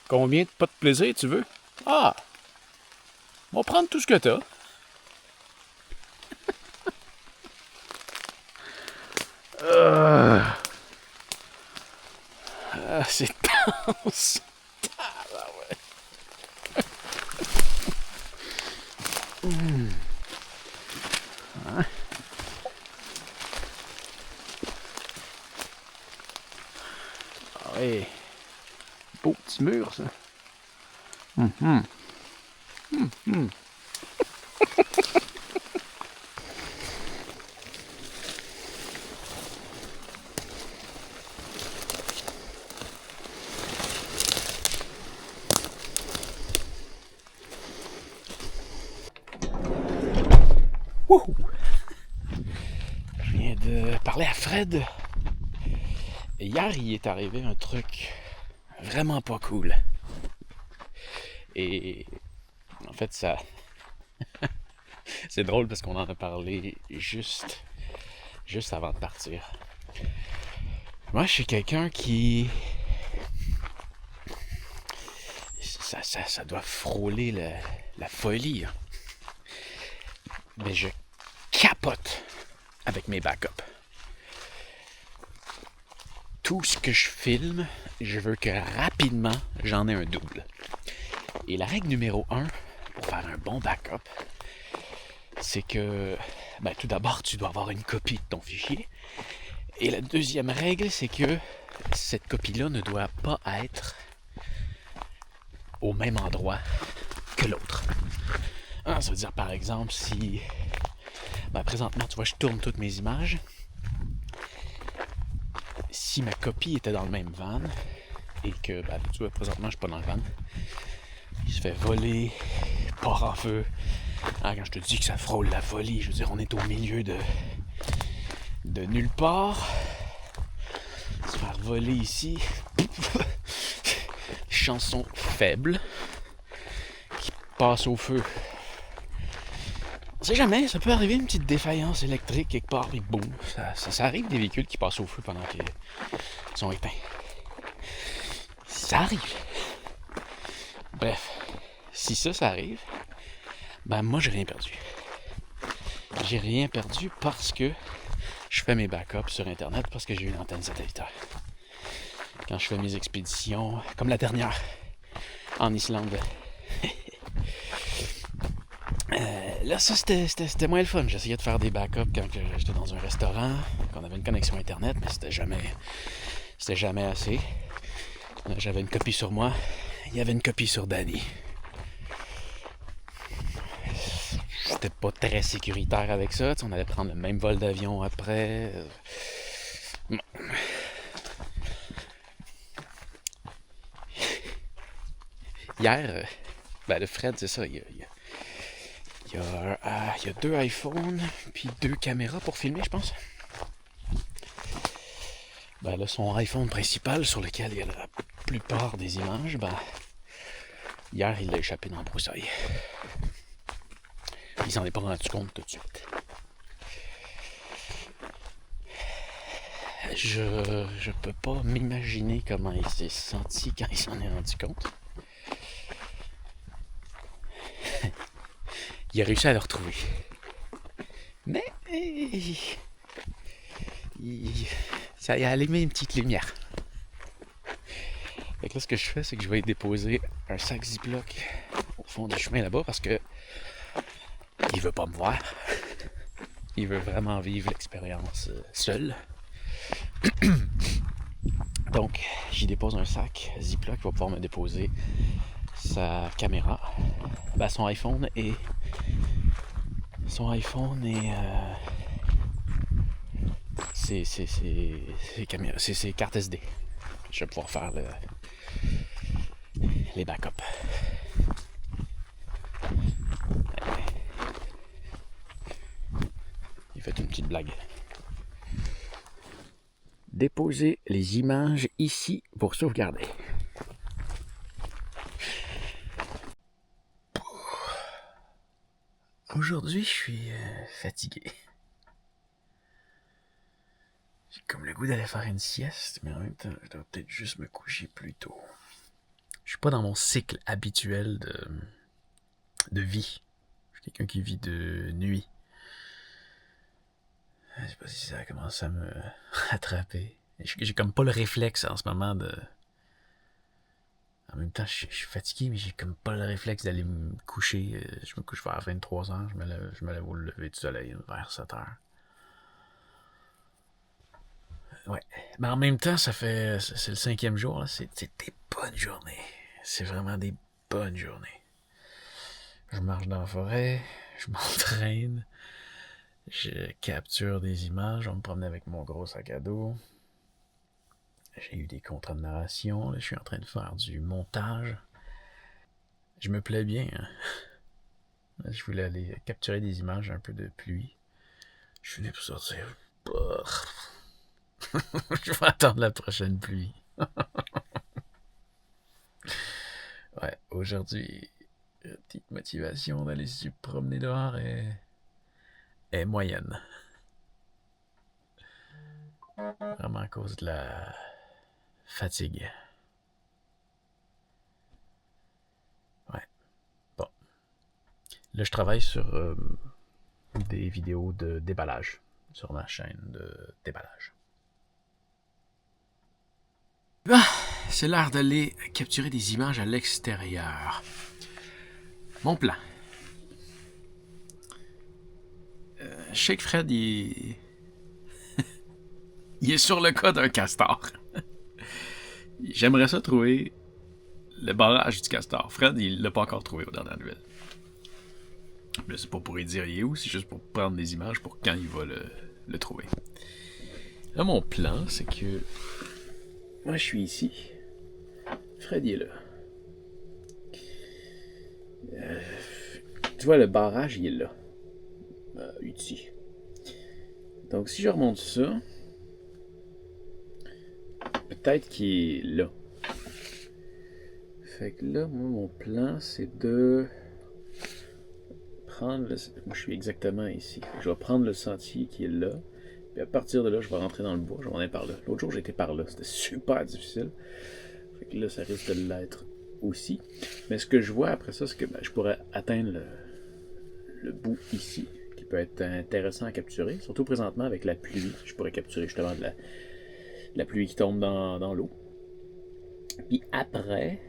Combien de pas de plaisir tu veux? Ah! On va prendre tout ce que t'as. C'est tense. Ah ouais. Beau petit mur, ça. Wouhou! Je viens de parler à Fred. Et hier, il est arrivé un truc vraiment pas cool. Et en fait, ça. C'est drôle parce qu'on en a parlé juste avant de partir. Moi, je suis quelqu'un qui. Ça doit frôler la folie. Hein. Mais je capote avec mes backups. Tout ce que je filme, je veux que rapidement, j'en ai un double. Et la règle numéro 1 pour faire un bon backup, c'est que, tout d'abord, tu dois avoir une copie de ton fichier. Et la deuxième règle, c'est que cette copie-là ne doit pas être au même endroit que l'autre. Ça veut dire, par exemple, si... présentement, tu vois, je tourne toutes mes images. Si ma copie était dans le même van, et que, tu vois, présentement, je suis pas dans le van, il se fait voler, part en feu. Quand je te dis que ça frôle la folie, je veux dire, on est au milieu de nulle part. Se faire voler ici. Chanson faible qui passe au feu. On sait jamais, ça peut arriver une petite défaillance électrique quelque part, puis boum, ça arrive des véhicules qui passent au feu pendant qu'ils sont éteints. Ça arrive. Bref, si ça arrive, moi j'ai rien perdu. J'ai rien perdu parce que je fais mes backups sur Internet parce que j'ai une antenne satellitaire. Quand je fais mes expéditions, comme la dernière, en Islande. Là, ça, c'était moins le fun. J'essayais de faire des backups quand j'étais dans un restaurant, qu'on avait une connexion Internet, mais c'était jamais assez. J'avais une copie sur moi, il y avait une copie sur Danny. J'étais pas très sécuritaire avec ça. On allait prendre le même vol d'avion après. Hier, le Fred, c'est ça, il y a 2 iPhones, puis 2 caméras pour filmer, je pense. Là, son iPhone principal, sur lequel il y a la plupart des images, hier, il l'a échappé dans le broussaille. Il s'en est pas rendu compte tout de suite. Je peux pas m'imaginer comment il s'est senti quand il s'en est rendu compte. Il a réussi à le retrouver. Mais ça a allumé une petite lumière. Fait que là, ce que je fais, c'est que je vais déposer un sac Ziploc au fond du chemin là-bas parce que il veut pas me voir. Il veut vraiment vivre l'expérience seul. Donc, j'y dépose un sac Ziploc qui va pouvoir me déposer sa caméra, son iPhone et ses cartes SD. Je vais pouvoir faire les backups. Il fait une petite blague. Déposer les images ici pour sauvegarder. Aujourd'hui, je suis fatigué. J'ai comme le goût d'aller faire une sieste, mais en même temps, je dois peut-être juste me coucher plus tôt. Je suis pas dans mon cycle habituel de vie. Je suis quelqu'un qui vit de nuit. Je sais pas si ça commence à me attraper. J'ai comme pas le réflexe en ce moment de... En même temps, je suis fatigué, mais j'ai comme pas le réflexe d'aller me coucher. Je me couche vers 23h, je me lève au lever du soleil vers 7h. Ouais. Mais en même temps, c'est le 5e jour, là. C'est des bonnes journées. C'est vraiment des bonnes journées. Je marche dans la forêt, je m'entraîne, je capture des images, je vais me promener avec mon gros sac à dos. J'ai eu des contrats de narration, là, je suis en train de faire du montage. Je me plais bien. Hein. Je voulais aller capturer des images un peu de pluie. Je suis venu pour sortir. Je vais attendre la prochaine pluie. Ouais, aujourd'hui, la petite motivation d'aller se promener dehors est moyenne. Vraiment à cause de la fatigue. Ouais. Bon. Là, je travaille sur des vidéos de déballage sur ma chaîne de déballage. Ah, c'est l'heure d'aller capturer des images à l'extérieur. Mon plan. Je sais que Fred, il est sur le cas d'un castor. J'aimerais ça trouver le barrage du castor. Fred, il l'a pas encore trouvé aux dernières nouvelles. Là, c'est pas pour lui dire il est où, c'est juste pour prendre des images pour quand il va le trouver. Là, mon plan, c'est que moi, je suis ici. Fred, il est là. Tu vois, le barrage, il est là. Ici. Donc, si je remonte ça, peut-être qu'il est là. Fait que là, moi, mon plan, c'est de prendre le... Moi, je suis exactement ici. Je vais prendre le sentier qui est là. Puis à partir de là, je vais rentrer dans le bois. Je vais en aller par là. L'autre jour, j'étais par là. C'était super difficile. Fait que là, ça risque de l'être aussi. Mais ce que je vois après ça, c'est que je pourrais atteindre le bout ici, qui peut être intéressant à capturer. Surtout présentement avec la pluie. Je pourrais capturer justement de la pluie qui tombe dans l'eau. Puis après...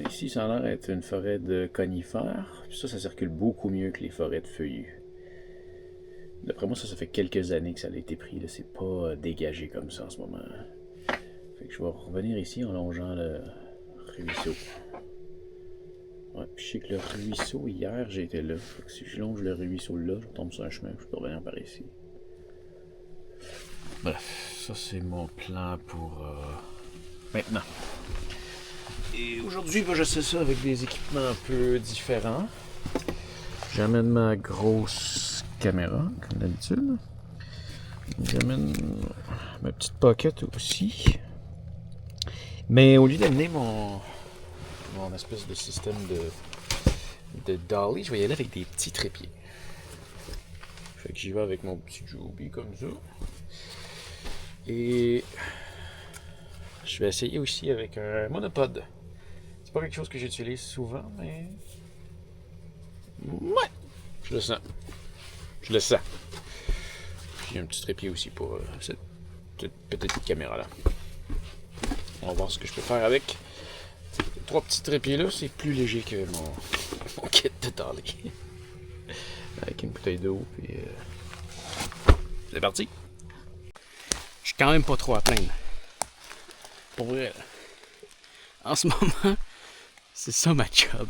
ici, ça a l'air d'être une forêt de conifères. Puis ça circule beaucoup mieux que les forêts de feuillus. D'après moi, ça fait quelques années que ça a été pris. Là. C'est pas dégagé comme ça en ce moment. Fait que je vais revenir ici en longeant le ruisseau. Ouais, puis je sais que le ruisseau, hier, j'étais là. Fait que si je longe le ruisseau là, je tombe sur un chemin, je peux revenir par ici. Bref, ça c'est mon plan pour maintenant. Et aujourd'hui, je sais ça avec des équipements un peu différents. J'amène ma grosse caméra, comme d'habitude. J'amène ma petite pocket aussi. Mais au lieu d'amener mon espèce de système de dolly, je vais y aller avec des petits trépieds. Fait que j'y vais avec mon petit Joby comme ça. Et je vais essayer aussi avec un monopode. C'est pas quelque chose que j'utilise souvent, mais... Ouais! Je le sens. Je le sens. Puis un petit trépied aussi pour cette petite caméra-là. On va voir ce que je peux faire avec. Les 3 petits trépieds-là, c'est plus léger que mon kit de dolly. Avec une bouteille d'eau, puis... C'est parti! Je suis quand même pas trop à plaindre. Pour vrai, là. En ce moment, c'est ça ma job.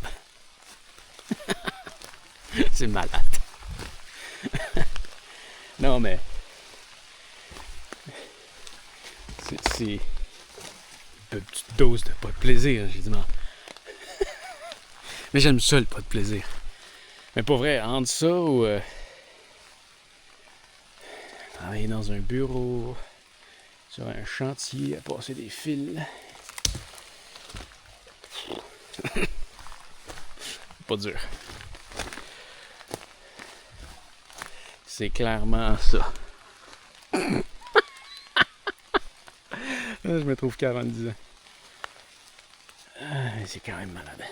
C'est malade. Non, mais... C'est... une petite dose de pas de plaisir, j'ai dit non. Mais j'aime ça, le pas de plaisir. Mais pour vrai, entre ça ou... travailler dans un bureau, sur un chantier, à passer des fils... Pas dur. C'est clairement ça. Je me trouve 40 ans. C'est quand même malade.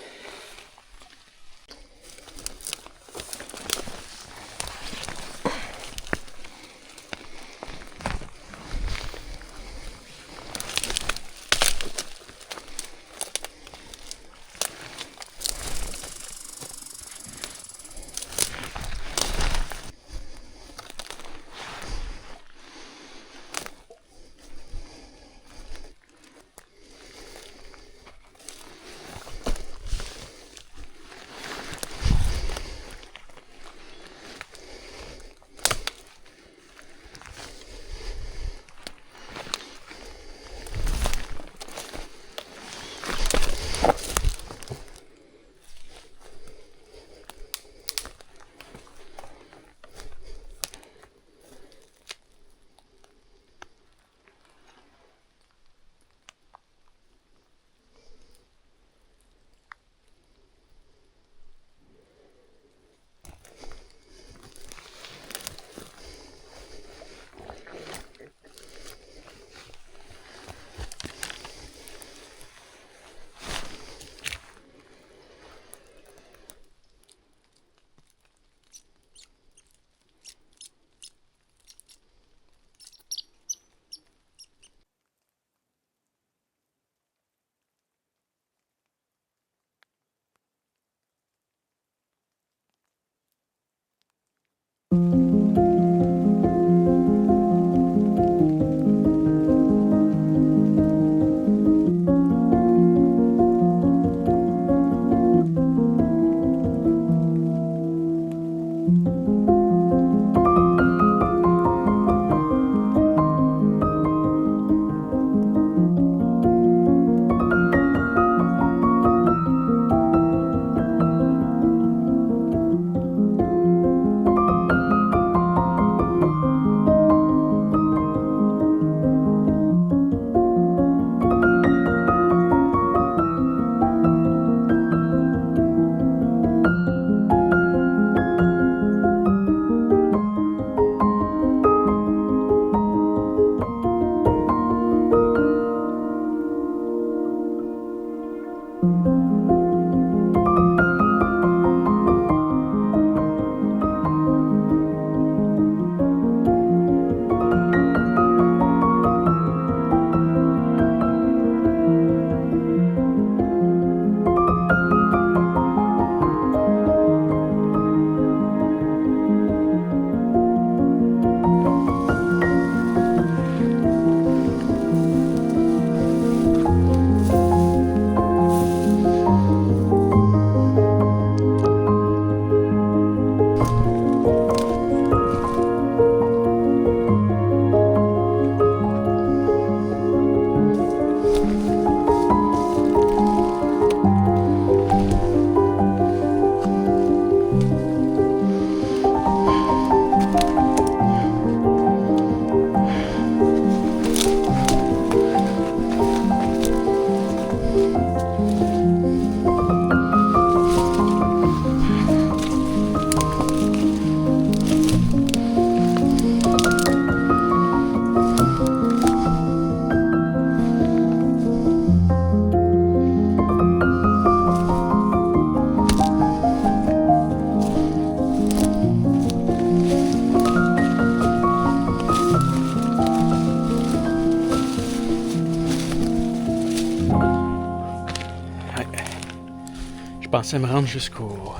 Je pensais me rendre jusqu'au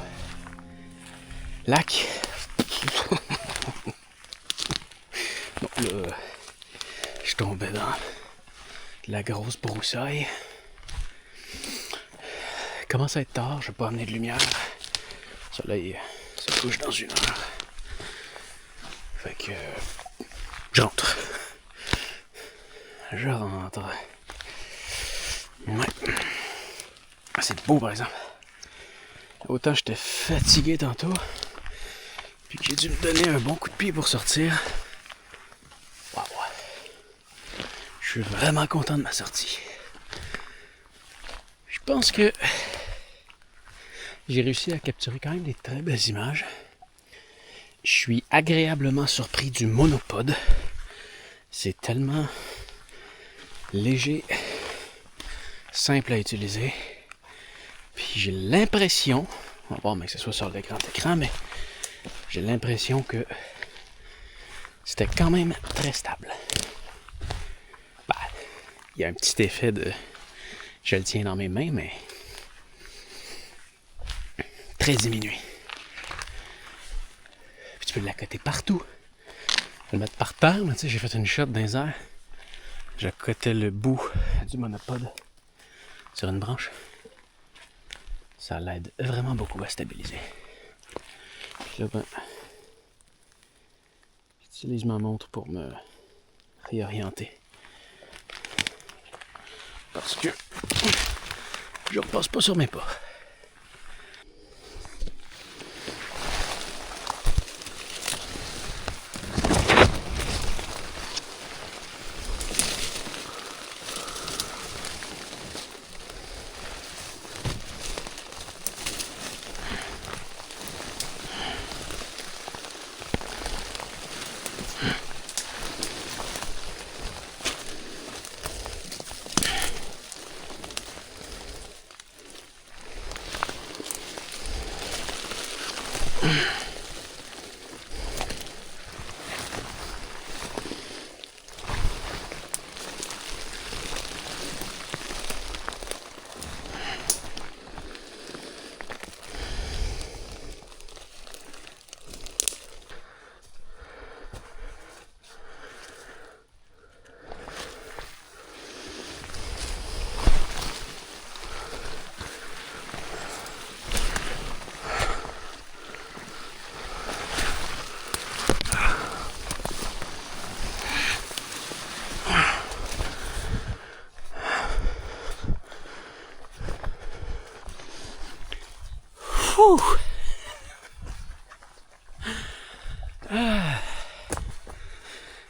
lac. Bon, là, je tombais dans la grosse broussaille. Il commence à être tard, je vais pas amener de lumière. Le soleil se couche dans 1 heure. Fait que je rentre. Je rentre. Ouais. C'est beau par exemple. Autant j'étais fatigué tantôt, puis que j'ai dû me donner un bon coup de pied pour sortir. Wow. Je suis vraiment content de ma sortie. Je pense que j'ai réussi à capturer quand même des très belles images. Je suis agréablement surpris du monopode. C'est tellement léger, simple à utiliser. Puis j'ai l'impression, on va voir mais que ce soit sur le grand écran, mais j'ai l'impression que c'était quand même très stable. Ben, il y a un petit effet de je le tiens dans mes mains, mais très diminué. Puis tu peux l'accoter partout. Je vais le mettre par terre, mais tu sais, j'ai fait une shot dans les airs. J'accotais le bout du monopode sur une branche. Ça l'aide vraiment beaucoup à stabiliser. Puis là, ben, j'utilise ma montre pour me réorienter. Parce que je repasse pas sur mes pas.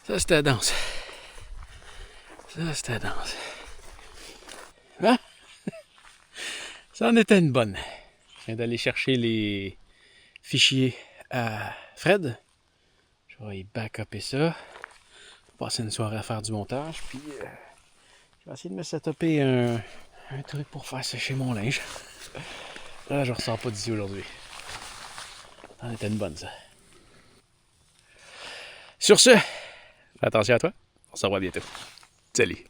Ça, c'était dense. Ça, c'était dense. Ah! Ça en était une bonne. Je viens d'aller chercher les fichiers à Fred. Je vais y back-upper ça. Pour passer une soirée à faire du montage. Puis, je vais essayer de me setuper un truc pour faire sécher mon linge. Là, je ressors pas d'ici aujourd'hui. Ça en était une bonne, ça. Sur ce, fais attention à toi. On se revoit bientôt. Salut.